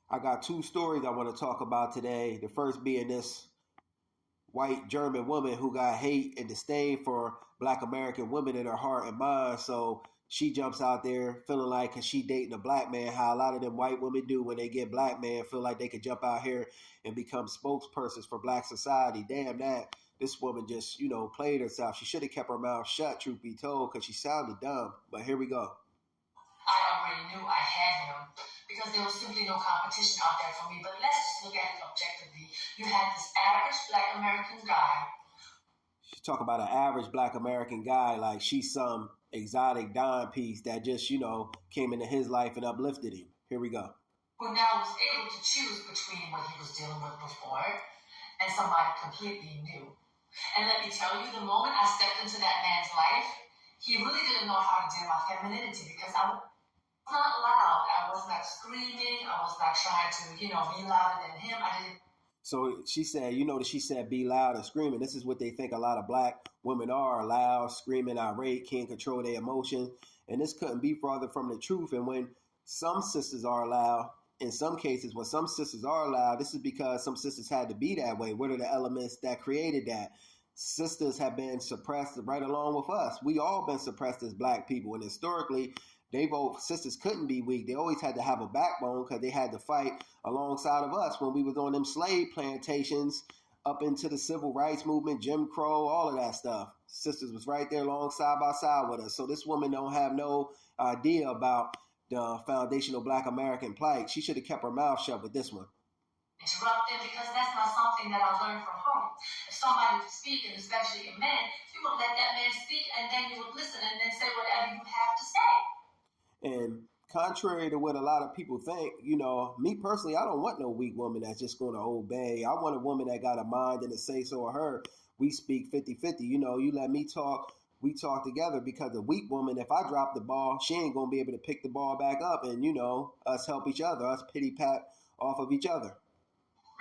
I got two stories I want to talk about today. The first being this white German woman who got hate and disdain for black American women in her heart and mind. So she jumps out there feeling like, cause she dating a black man, how a lot of them white women do when they get black man, feel like they could jump out here and become spokespersons for black society. Damn that. This woman just, played herself. She should have kept her mouth shut, truth be told, because she sounded dumb. But here we go. I already knew I had him because there was simply no competition out there for me. But let's just look at it objectively. You had this average black American guy. She talk about an average black American guy like she's some exotic dime piece that just, came into his life and uplifted him. Here we go. Who now was able to choose between what he was dealing with before and somebody completely new. And let me tell you, the moment I stepped into that man's life, he really didn't know how to deal with my femininity because I was not loud. I was not screaming. I was not trying to, be louder than him. I didn't. So she said, she said be loud and screaming. This is what they think a lot of black women are: loud, screaming, irate, can't control their emotions. And this couldn't be farther from the truth. And when some sisters are loud, in some cases, when some sisters are loud, this is because some sisters had to be that way. What are the elements that created that? Sisters have been suppressed right along with us. We all been suppressed as black people. And historically, sisters couldn't be weak. They always had to have a backbone because they had to fight alongside of us when we was on them slave plantations up into the civil rights movement, Jim Crow, all of that stuff. Sisters was right there along side by side with us. So this woman don't have no idea about the foundational black American plight. She should have kept her mouth shut with this one. Interrupt them because that's not something that I learned from home. If somebody would speak, and especially a man, you would let that man speak and then you would listen and then say whatever you have to say. And contrary to what a lot of people think, me personally, I don't want no weak woman that's just going to obey. I want a woman that got a mind and a say so of her. We speak 50-50. You let me talk, we talk together, because a weak woman, if I drop the ball, she ain't going to be able to pick the ball back up and, us help each other, us pity pat off of each other.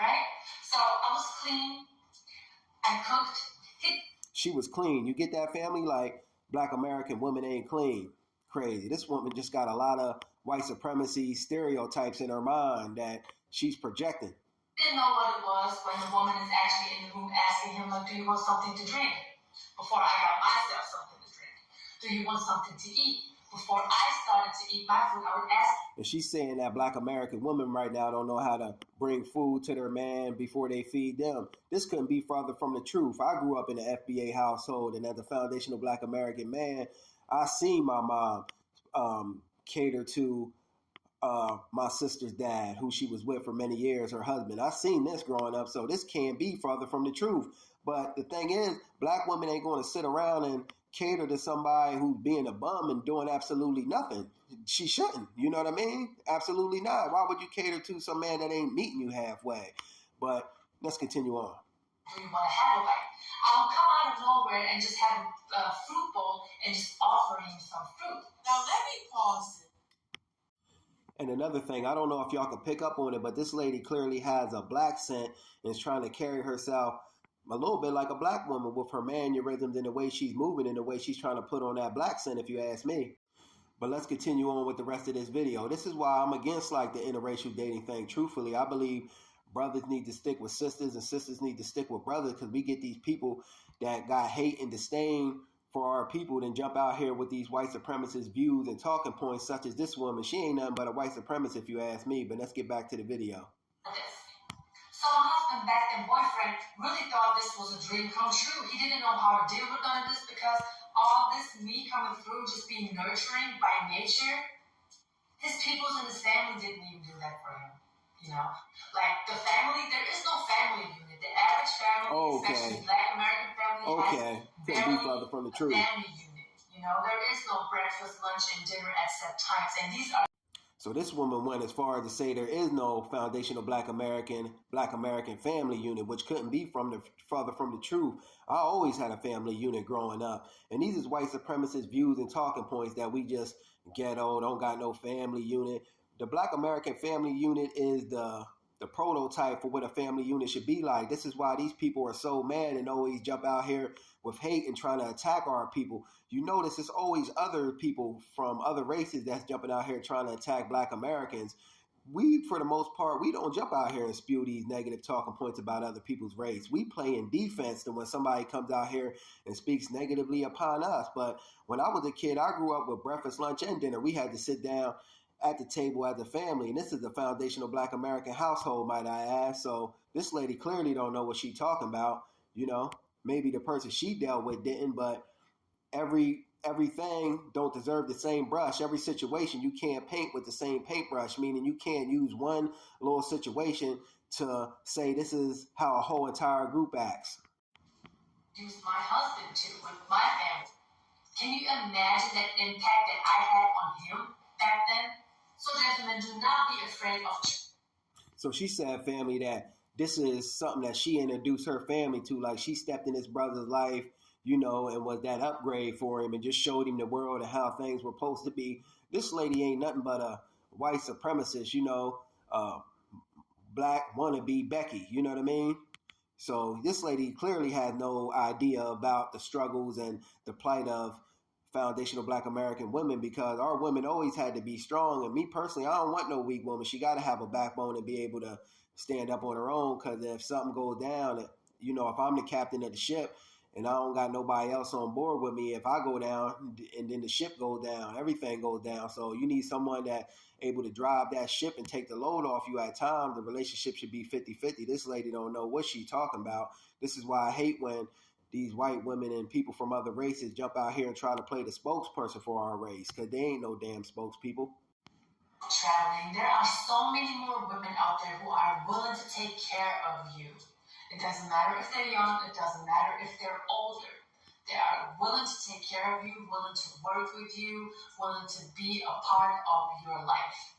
Right? So I was clean. I cooked. She was clean. You get that, family? Like, black American women ain't clean. Crazy. This woman just got a lot of white supremacy stereotypes in her mind that she's projecting. Didn't know what it was when the woman is actually in the room asking him, like, do you want something to drink? Before I got myself something to drink. Do you want something to eat? Before I started to eat my food, I would ask. And she's saying that black American women right now don't know how to bring food to their man before they feed them. This couldn't be farther from the truth. I grew up in an FBA household, and as a foundational black American man, I seen my mom cater to my sister's dad, who she was with for many years, her husband. I seen this growing up, so this can't be farther from the truth. But the thing is, black women ain't going to sit around and cater to somebody who's being a bum and doing absolutely nothing. She shouldn't. You know what I mean? Absolutely not. Why would you cater to some man that ain't meeting you halfway? But let's continue on. Do you want to have a bite? I'll come out of nowhere and just have a fruit bowl and just offer him some fruit. Now let me pause it. And another thing, I don't know if y'all can pick up on it, but this lady clearly has a black scent and is trying to carry herself a little bit like a black woman with her mannerisms and the way she's moving and the way she's trying to put on that black scent, if you ask me. But let's continue on with the rest of this video. This is why I'm against like the interracial dating thing. Truthfully, I believe brothers need to stick with sisters and sisters need to stick with brothers, because we get these people that got hate and disdain for our people, then jump out here with these white supremacist views and talking points such as this woman. She ain't nothing but a white supremacist, if you ask me. But let's get back to the video. So my husband back then boyfriend really thought this was a dream come true. He didn't know how to deal with none of this because all this me coming through, just being nurturing by nature, his peoples and his family didn't even do that for him. Like the family, there is no family unit. The average family, especially black American family, has couldn't be further from the truth. Family unit. There is no breakfast, lunch, and dinner at set times, and these are. So this woman went as far as to say there is no foundational black American family unit, which couldn't be further from the truth. I always had a family unit growing up. And these is white supremacist views and talking points that we just ghetto, don't got no family unit. The black American family unit is the prototype for what a family unit should be like. This is why these people are so mad and always jump out here with hate and trying to attack our people. You notice it's always other people from other races that's jumping out here trying to attack black Americans. we, for the most part, we don't jump out here and spew these negative talking points about other people's race. We play in defense than when somebody comes out here and speaks negatively upon us. But when I was a kid, I grew up with breakfast, lunch, and dinner. We had to sit down at the table as a family, and this is a foundational Black American household, might I add. So this lady clearly don't know what she's talking about. You know, maybe the person she dealt with didn't, but everything don't deserve the same brush. Every situation you can't paint with the same paintbrush, meaning you can't use one little situation to say this is how a whole entire group acts. Use my husband too with my family. Can you imagine that impact that I had on him back then? So, gentlemen, do not be afraid of. So she said, family, that this is something that she introduced her family to. Like she stepped in his brother's life, you know, and was that upgrade for him and just showed him the world and how things were supposed to be. This lady ain't nothing but a white supremacist, you know, black wannabe Becky, you know what I mean? So this lady clearly had no idea about the struggles and the plight of foundational Black American women, because our women always had to be strong. And me personally, I don't want no weak woman. She got to have a backbone and be able to stand up on her own. Because if something goes down, you know, if I'm the captain of the ship and I don't got nobody else on board with me, if I go down and then the ship goes down, everything goes down. So you need someone that able to drive that ship and take the load off you at times. The relationship should be 50-50. This lady don't know what she talking about. This is why I hate when these white women and people from other races jump out here and try to play the spokesperson for our race, because they ain't no damn spokespeople. Traveling, there are so many more women out there who are willing to take care of you. It doesn't matter if they're young, it doesn't matter if they're older. They are willing to take care of you, willing to work with you, willing to be a part of your life.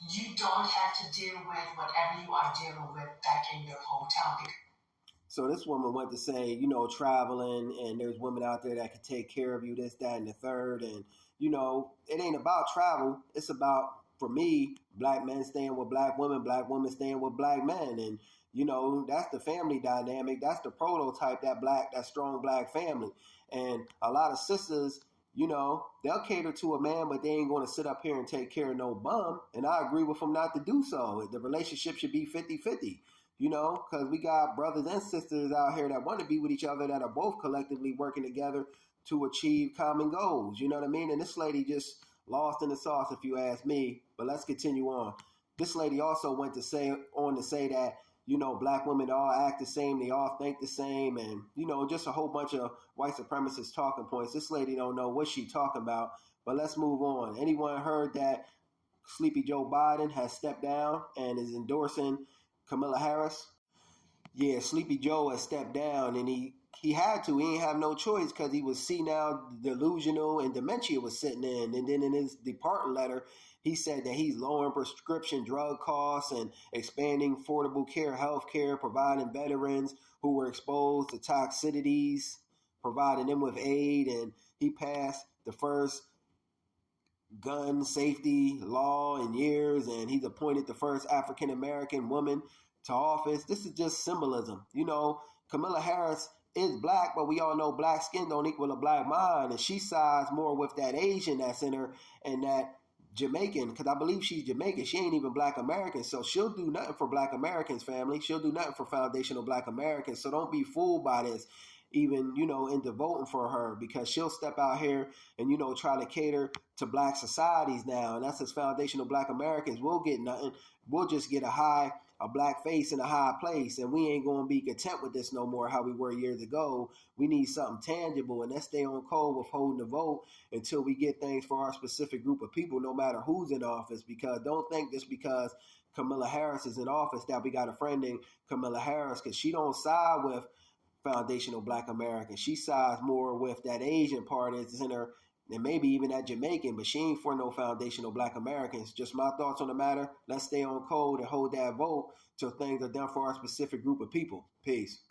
You don't have to deal with whatever you are dealing with back in your hometown. So this woman went to say, you know, traveling, and there's women out there that can take care of you, this, that, and the third. And, you know, it ain't about travel. It's about, for me, black men staying with black women staying with black men. And, you know, that's the family dynamic. That's the prototype, that strong black family. And a lot of sisters, you know, they'll cater to a man, but they ain't going to sit up here and take care of no bum. And I agree with them not to do so. The relationship should be 50-50. You know, because we got brothers and sisters out here that want to be with each other, that are both collectively working together to achieve common goals. You know what I mean? And this lady just lost in the sauce, if you ask me. But let's continue on. This lady also went to say that, you know, black women all act the same, they all think the same, and, you know, just a whole bunch of white supremacist talking points. This lady don't know what she talking about. But let's move on. Anyone heard that Sleepy Joe Biden has stepped down and is endorsing Kamala Harris? Yeah, Sleepy Joe has stepped down, and he had to. He ain't have no choice because he was senile, delusional, and dementia was sitting in. And then in his departing letter, he said that he's lowering prescription drug costs and expanding affordable care, health care, providing veterans who were exposed to toxicities, providing them with aid. And he passed the first gun safety law in years, and he's appointed the first African American woman to office. This is just symbolism. You know, Kamala Harris is black, but we all know black skin don't equal a black mind, and she sides more with that Asian that's in her and that Jamaican, because I believe she's Jamaican. She ain't even black American, so she'll do nothing for black Americans, family. She'll do nothing for foundational black Americans, so don't be fooled by this, even, you know, into voting for her, because she'll step out here and, you know, try to cater to black societies now. And that's as foundational black Americans, we'll get nothing. We'll just get a black face in a high place, and we ain't going to be content with this no more how we were years ago. We need something tangible, and let's stay on code with holding the vote until we get things for our specific group of people, no matter who's in office. Because don't think just because Kamala Harris is in office that we got a friend in Kamala Harris, because she don't side with foundational black Americans. She sides more with that Asian part that's in her, and maybe even that Jamaican, but she ain't for no foundational black Americans. Just my thoughts on the matter. Let's stay on code and hold that vote till things are done for our specific group of people. Peace.